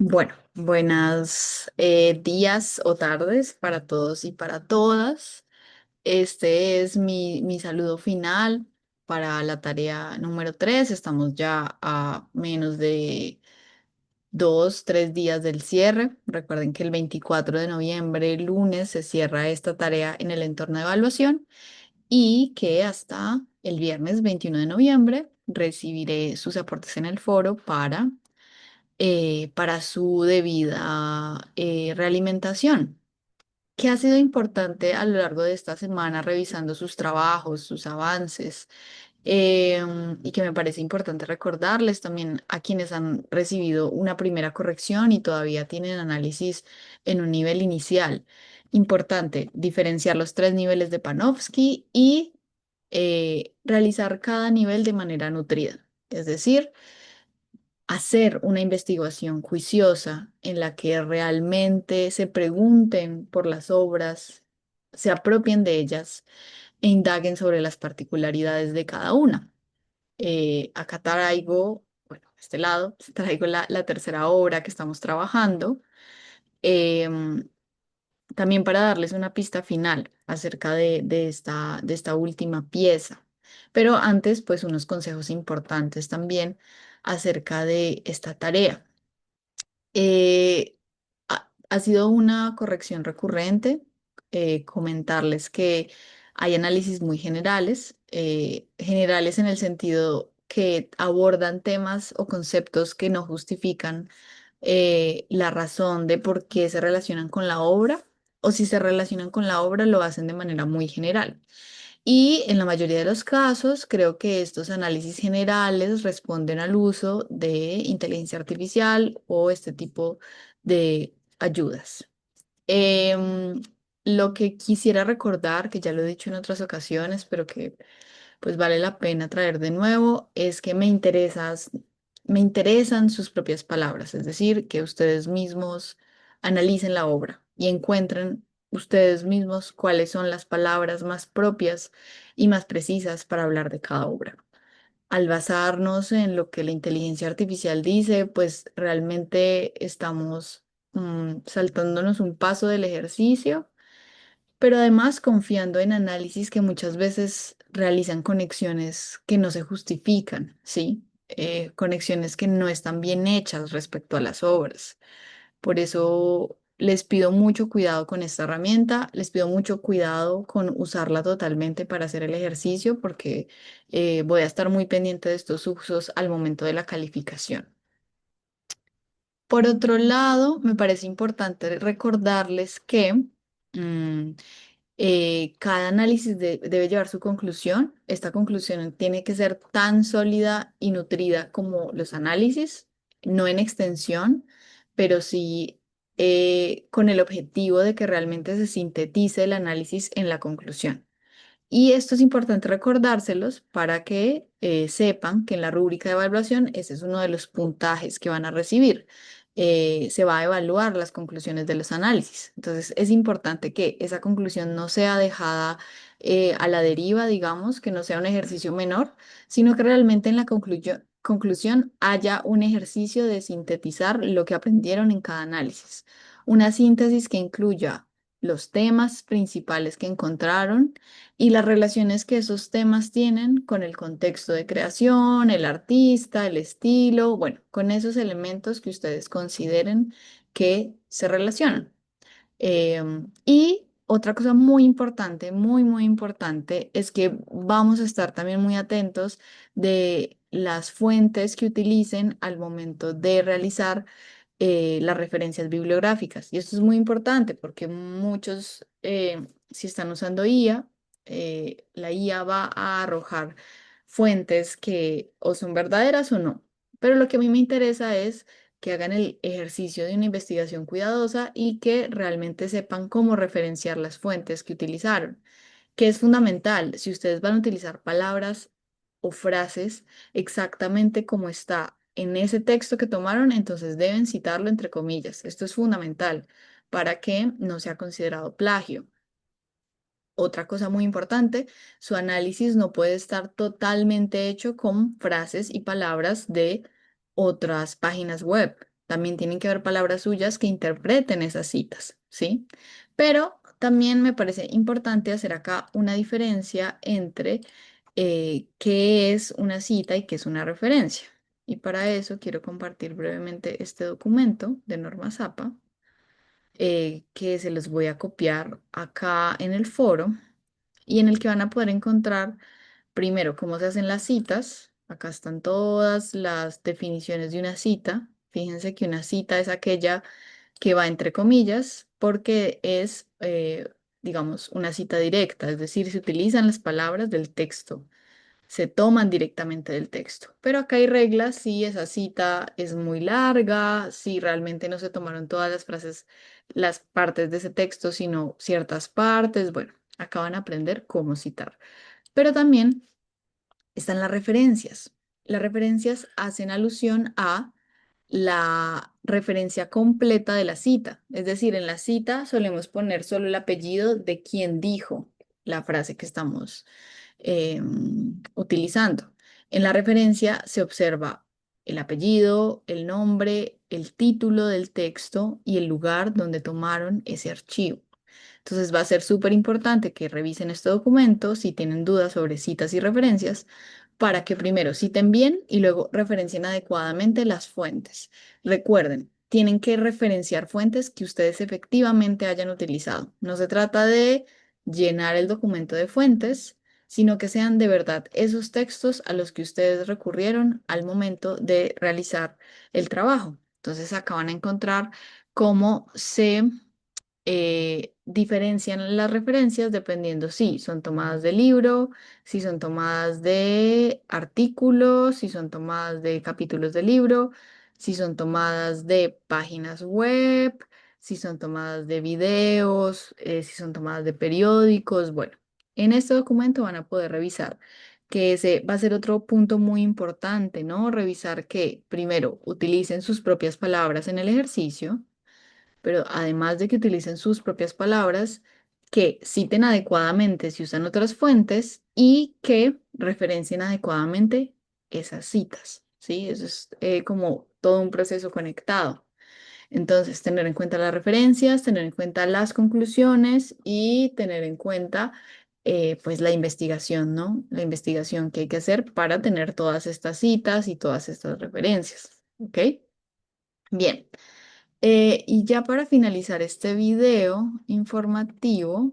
Bueno, buenas días o tardes para todos y para todas. Este es mi saludo final para la tarea número 3. Estamos ya a menos de 2, 3 días del cierre. Recuerden que el 24 de noviembre, lunes, se cierra esta tarea en el entorno de evaluación y que hasta el viernes 21 de noviembre recibiré sus aportes en el foro para su debida realimentación. ¿Qué ha sido importante a lo largo de esta semana revisando sus trabajos, sus avances? Y que me parece importante recordarles también a quienes han recibido una primera corrección y todavía tienen análisis en un nivel inicial. Importante diferenciar los tres niveles de Panofsky y realizar cada nivel de manera nutrida. Es decir, hacer una investigación juiciosa en la que realmente se pregunten por las obras, se apropien de ellas e indaguen sobre las particularidades de cada una. Acá traigo, bueno, a este lado, traigo la tercera obra que estamos trabajando, em, también para darles una pista final acerca de esta última pieza. Pero antes, pues unos consejos importantes también acerca de esta tarea. Ha sido una corrección recurrente. Comentarles que hay análisis muy generales, generales en el sentido que abordan temas o conceptos que no justifican la razón de por qué se relacionan con la obra, o si se relacionan con la obra lo hacen de manera muy general. Y en la mayoría de los casos, creo que estos análisis generales responden al uso de inteligencia artificial o este tipo de ayudas. Em, lo que quisiera recordar, que ya lo he dicho en otras ocasiones, pero que pues vale la pena traer de nuevo, es que me interesan sus propias palabras, es decir, que ustedes mismos analicen la obra y encuentren ustedes mismos cuáles son las palabras más propias y más precisas para hablar de cada obra. Al basarnos en lo que la inteligencia artificial dice, pues realmente estamos saltándonos un paso del ejercicio, pero además confiando en análisis que muchas veces realizan conexiones que no se justifican, ¿sí? Conexiones que no están bien hechas respecto a las obras. Por eso les pido mucho cuidado con esta herramienta, les pido mucho cuidado con usarla totalmente para hacer el ejercicio, porque voy a estar muy pendiente de estos usos al momento de la calificación. Por otro lado, me parece importante recordarles que mm, cada análisis debe llevar su conclusión. Esta conclusión tiene que ser tan sólida y nutrida como los análisis, no en extensión, pero sí con el objetivo de que realmente se sintetice el análisis en la conclusión. Y esto es importante recordárselos para que sepan que en la rúbrica de evaluación ese es uno de los puntajes que van a recibir. Se va a evaluar las conclusiones de los análisis. Entonces es importante que esa conclusión no sea dejada a la deriva, digamos, que no sea un ejercicio menor, sino que realmente en la conclusión haya un ejercicio de sintetizar lo que aprendieron en cada análisis. Una síntesis que incluya los temas principales que encontraron y las relaciones que esos temas tienen con el contexto de creación, el artista, el estilo, bueno, con esos elementos que ustedes consideren que se relacionan. Y otra cosa muy importante, muy, muy importante, es que vamos a estar también muy atentos de las fuentes que utilicen al momento de realizar las referencias bibliográficas. Y esto es muy importante porque muchos, si están usando IA, la IA va a arrojar fuentes que o son verdaderas o no. Pero lo que a mí me interesa es que hagan el ejercicio de una investigación cuidadosa y que realmente sepan cómo referenciar las fuentes que utilizaron, que es fundamental. Si ustedes van a utilizar palabras o frases exactamente como está en ese texto que tomaron, entonces deben citarlo entre comillas. Esto es fundamental para que no sea considerado plagio. Otra cosa muy importante, su análisis no puede estar totalmente hecho con frases y palabras de otras páginas web. También tienen que haber palabras suyas que interpreten esas citas, ¿sí? Pero también me parece importante hacer acá una diferencia entre qué es una cita y qué es una referencia. Y para eso quiero compartir brevemente este documento de Norma Zapa, que se los voy a copiar acá en el foro y en el que van a poder encontrar primero cómo se hacen las citas. Acá están todas las definiciones de una cita. Fíjense que una cita es aquella que va entre comillas porque es, digamos, una cita directa, es decir, se utilizan las palabras del texto, se toman directamente del texto. Pero acá hay reglas si esa cita es muy larga, si realmente no se tomaron todas las frases, las partes de ese texto, sino ciertas partes. Bueno, acá van a aprender cómo citar. Pero también están las referencias. Las referencias hacen alusión a la referencia completa de la cita. Es decir, en la cita solemos poner solo el apellido de quien dijo la frase que estamos utilizando. En la referencia se observa el apellido, el nombre, el título del texto y el lugar donde tomaron ese archivo. Entonces va a ser súper importante que revisen este documento si tienen dudas sobre citas y referencias para que primero citen bien y luego referencien adecuadamente las fuentes. Recuerden, tienen que referenciar fuentes que ustedes efectivamente hayan utilizado. No se trata de llenar el documento de fuentes, sino que sean de verdad esos textos a los que ustedes recurrieron al momento de realizar el trabajo. Entonces acá van a encontrar cómo se diferencian las referencias dependiendo si son tomadas de libro, si son tomadas de artículos, si son tomadas de capítulos de libro, si son tomadas de páginas web, si son tomadas de videos, si son tomadas de periódicos. Bueno, en este documento van a poder revisar que ese va a ser otro punto muy importante, ¿no? Revisar que primero utilicen sus propias palabras en el ejercicio, pero además de que utilicen sus propias palabras, que citen adecuadamente si usan otras fuentes y que referencien adecuadamente esas citas, ¿sí? Eso es como todo un proceso conectado. Entonces, tener en cuenta las referencias, tener en cuenta las conclusiones y tener en cuenta, pues, la investigación, ¿no? La investigación que hay que hacer para tener todas estas citas y todas estas referencias, ¿ok? Bien. Y ya para finalizar este video informativo,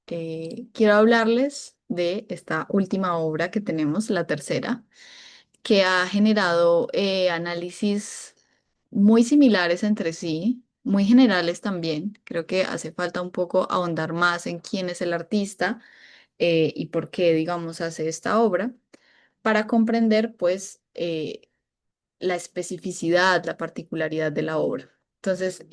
quiero hablarles de esta última obra que tenemos, la tercera, que ha generado análisis muy similares entre sí, muy generales también. Creo que hace falta un poco ahondar más en quién es el artista y por qué, digamos, hace esta obra, para comprender, pues, la especificidad, la particularidad de la obra. Entonces,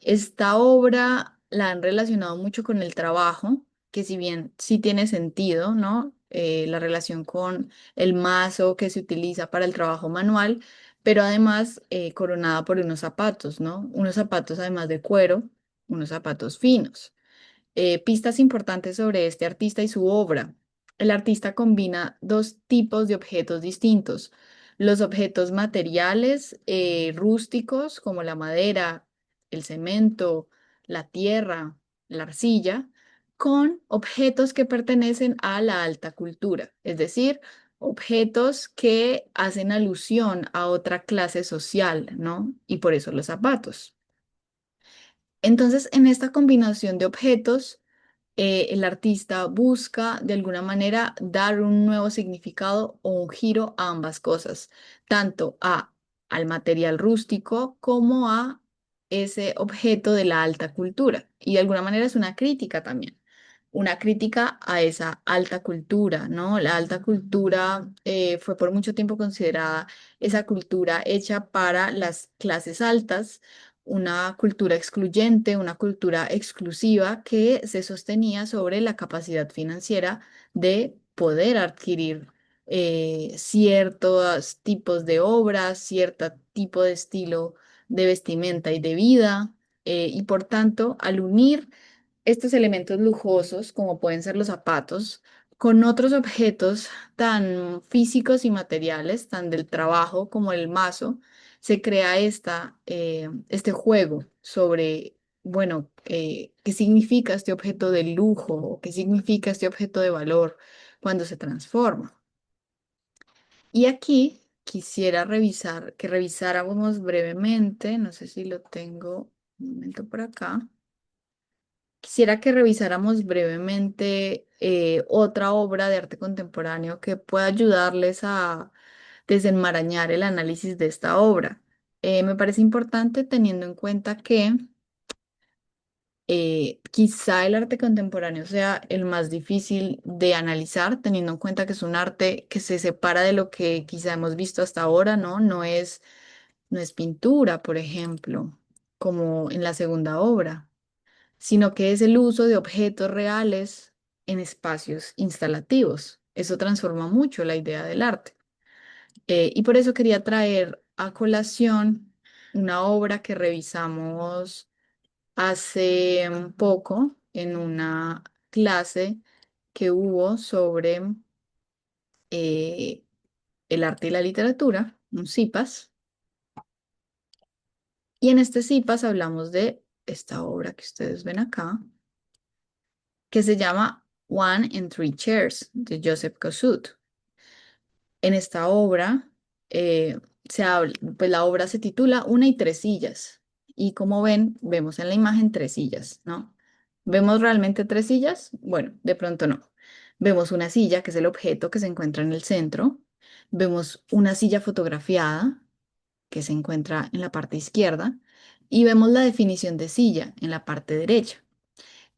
esta obra la han relacionado mucho con el trabajo, que si bien sí tiene sentido, ¿no? La relación con el mazo que se utiliza para el trabajo manual, pero además coronada por unos zapatos, ¿no? Unos zapatos además de cuero, unos zapatos finos. Pistas importantes sobre este artista y su obra. El artista combina dos tipos de objetos distintos. Los objetos materiales rústicos como la madera, el cemento, la tierra, la arcilla, con objetos que pertenecen a la alta cultura, es decir, objetos que hacen alusión a otra clase social, ¿no? Y por eso los zapatos. Entonces, en esta combinación de objetos, el artista busca de alguna manera dar un nuevo significado o un giro a ambas cosas, tanto al material rústico como a ese objeto de la alta cultura. Y de alguna manera es una crítica también, una crítica a esa alta cultura, ¿no? La alta cultura fue por mucho tiempo considerada esa cultura hecha para las clases altas, una cultura excluyente, una cultura exclusiva que se sostenía sobre la capacidad financiera de poder adquirir ciertos tipos de obras, cierto tipo de estilo de vestimenta y de vida, y por tanto, al unir estos elementos lujosos, como pueden ser los zapatos, con otros objetos tan físicos y materiales, tan del trabajo como el mazo, se crea este juego sobre, bueno, qué significa este objeto de lujo o qué significa este objeto de valor cuando se transforma. Y aquí quisiera que revisáramos brevemente, no sé si lo tengo un momento por acá. Quisiera que revisáramos brevemente otra obra de arte contemporáneo que pueda ayudarles a desenmarañar el análisis de esta obra. Me parece importante teniendo en cuenta que quizá el arte contemporáneo sea el más difícil de analizar, teniendo en cuenta que es un arte que se separa de lo que quizá hemos visto hasta ahora, ¿no? No es pintura, por ejemplo, como en la segunda obra, sino que es el uso de objetos reales en espacios instalativos. Eso transforma mucho la idea del arte. Y por eso quería traer a colación una obra que revisamos hace un poco en una clase que hubo sobre eh, el arte y la literatura, un CIPAS. Y en este CIPAS hablamos de esta obra que ustedes ven acá, que se llama One and Three Chairs de Joseph Kosuth. En esta obra pues la obra se titula Una y tres sillas. Y como ven, vemos en la imagen tres sillas, ¿no? ¿Vemos realmente tres sillas? Bueno, de pronto no. Vemos una silla, que es el objeto que se encuentra en el centro. Vemos una silla fotografiada, que se encuentra en la parte izquierda. Y vemos la definición de silla en la parte derecha.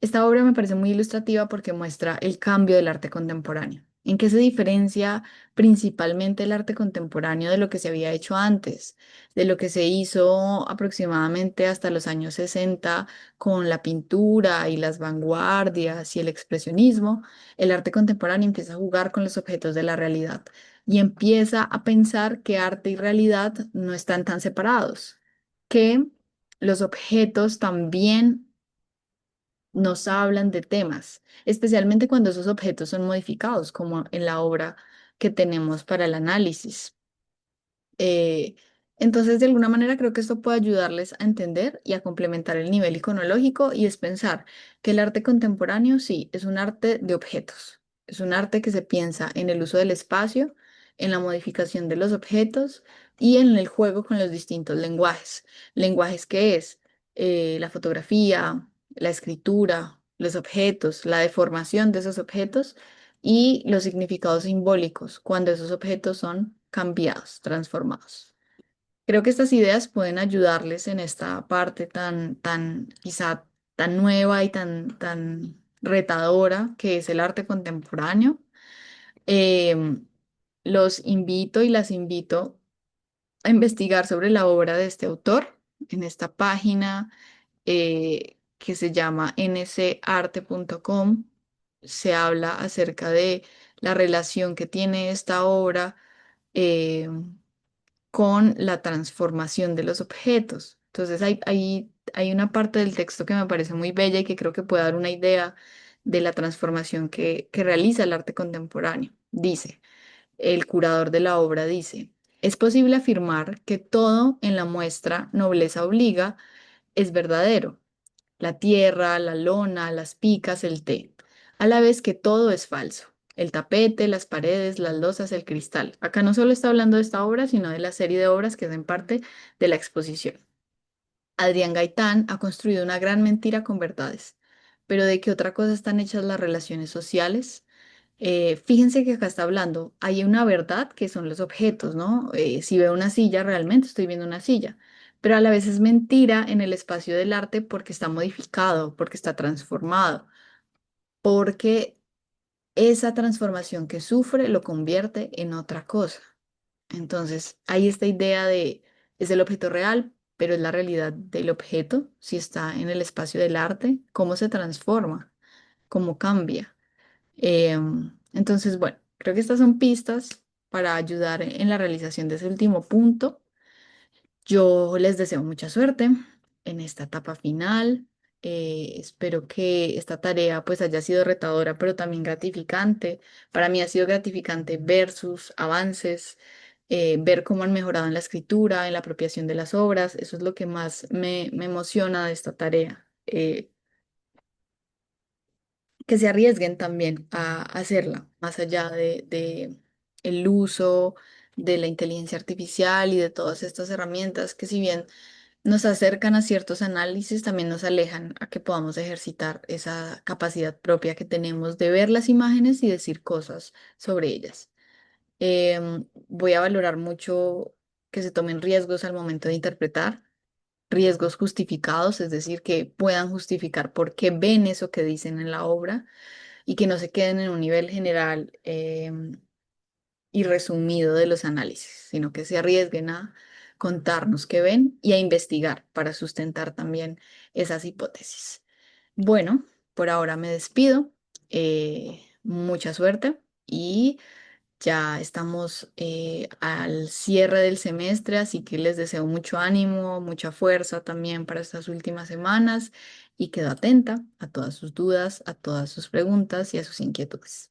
Esta obra me parece muy ilustrativa porque muestra el cambio del arte contemporáneo. ¿En qué se diferencia principalmente el arte contemporáneo de lo que se había hecho antes, de lo que se hizo aproximadamente hasta los años 60 con la pintura y las vanguardias y el expresionismo? El arte contemporáneo empieza a jugar con los objetos de la realidad y empieza a pensar que arte y realidad no están tan separados, que los objetos también nos hablan de temas, especialmente cuando esos objetos son modificados, como en la obra que tenemos para el análisis. Eh, entonces, de alguna manera, creo que esto puede ayudarles a entender y a complementar el nivel iconológico y es pensar que el arte contemporáneo, sí, es un arte de objetos, es un arte que se piensa en el uso del espacio, en la modificación de los objetos y en el juego con los distintos lenguajes. Lenguajes que es la fotografía, la escritura, los objetos, la deformación de esos objetos y los significados simbólicos cuando esos objetos son cambiados, transformados. Creo que estas ideas pueden ayudarles en esta parte tan quizá tan nueva y tan retadora que es el arte contemporáneo. Em, los invito y las invito a investigar sobre la obra de este autor en esta página que se llama ncarte.com. Se habla acerca de la relación que tiene esta obra eh, con la transformación de los objetos. Entonces hay una parte del texto que me parece muy bella y que creo que puede dar una idea de la transformación que realiza el arte contemporáneo. Dice, el curador de la obra dice, es posible afirmar que todo en la muestra Nobleza Obliga es verdadero: la tierra, la lona, las picas, el té, a la vez que todo es falso: el tapete, las paredes, las losas, el cristal. Acá no solo está hablando de esta obra, sino de la serie de obras que hacen parte de la exposición. Adrián Gaitán ha construido una gran mentira con verdades, pero ¿de qué otra cosa están hechas las relaciones sociales? Fíjense que acá está hablando, hay una verdad que son los objetos, ¿no? Si veo una silla, realmente estoy viendo una silla, pero a la vez es mentira en el espacio del arte porque está modificado, porque está transformado, porque esa transformación que sufre lo convierte en otra cosa. Entonces, hay esta idea de, es el objeto real, pero es la realidad del objeto, si está en el espacio del arte, cómo se transforma, cómo cambia. Entonces, bueno, creo que estas son pistas para ayudar en la realización de ese último punto. Yo les deseo mucha suerte en esta etapa final. Espero que esta tarea pues haya sido retadora, pero también gratificante. Para mí ha sido gratificante ver sus avances, ver cómo han mejorado en la escritura, en la apropiación de las obras. Eso es lo que más me emociona de esta tarea. Que se arriesguen también a hacerla, más allá de el uso de la inteligencia artificial y de todas estas herramientas que si bien nos acercan a ciertos análisis, también nos alejan a que podamos ejercitar esa capacidad propia que tenemos de ver las imágenes y decir cosas sobre ellas. Voy a valorar mucho que se tomen riesgos al momento de interpretar, riesgos justificados, es decir, que puedan justificar por qué ven eso que dicen en la obra y que no se queden en un nivel general y resumido de los análisis, sino que se arriesguen a contarnos qué ven y a investigar para sustentar también esas hipótesis. Bueno, por ahora me despido. Mucha suerte y ya estamos al cierre del semestre, así que les deseo mucho ánimo, mucha fuerza también para estas últimas semanas y quedo atenta a todas sus dudas, a todas sus preguntas y a sus inquietudes.